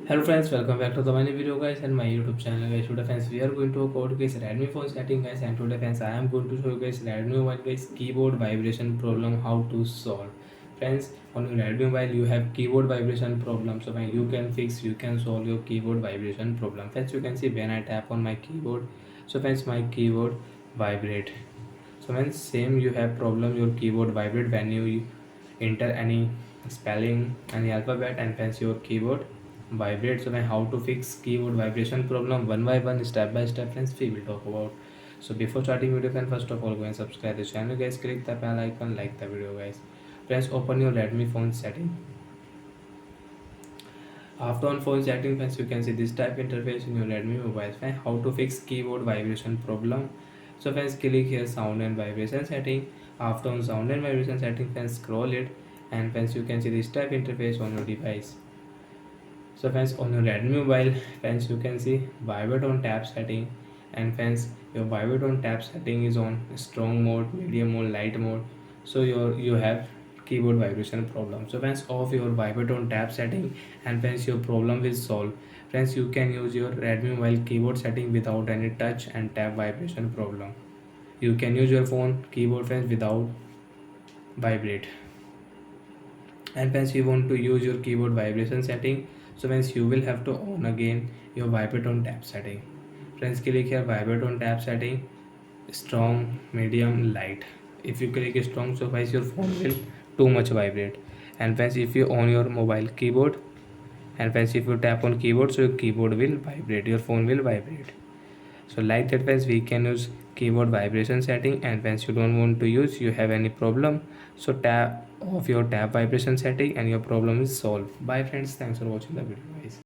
Hello friends, welcome back to the many video guys and my YouTube channel guys. Today friends we are going to code guys Redmi phone setting guys, and today friends I am going to show you guys Redmi Mobile guys keyboard vibration problem how to solve. Friends, on your Redmi Mobile you have keyboard vibration problem, so when you can fix, you can solve your keyboard vibration problem. Friends, you can see when I tap on my keyboard, so friends my keyboard vibrate. So when same you have problem your keyboard vibrate when you enter any spelling, any alphabet, and hence your keyboard vibrate. So when how to fix keyboard vibration problem one by one, step by step, friends we will talk about. So before starting video, can first of all go and subscribe the channel guys, click the bell icon, like the video guys. Friends, open your Redmi phone setting. After on phone setting, friends, you can see this type interface in your Redmi mobile. Friends, how to fix keyboard vibration problem. So friends, click here sound and vibration setting. After on sound and vibration setting, friends, scroll it, and friends you can see this type interface on your device. So friends, on your Redmi mobile, friends you can see vibrate on tap setting, and friends your vibrate on tap setting is on strong mode, medium mode, light mode. So you have keyboard vibration problem. So friends, off your vibrate on tap setting, and friends your problem is solved. Friends, you can use your Redmi mobile keyboard setting without any touch and tap vibration problem. You can use your phone keyboard, friends, without vibrate. And once you want to use your keyboard vibration setting, so once you will have to on again your vibrate on tap setting. Friends, click here vibrate on tap setting, strong, medium, light. If you click strong, so guys your phone will too much vibrate. And friends, if you on your mobile keyboard, and friends if you tap on keyboard, so your keyboard will vibrate, your phone will vibrate. So like that friends, we can use keyboard vibration setting. And once you don't want to use, you have any problem, so tap off your tap vibration setting and your problem is solved. Bye friends, thanks for watching the video guys.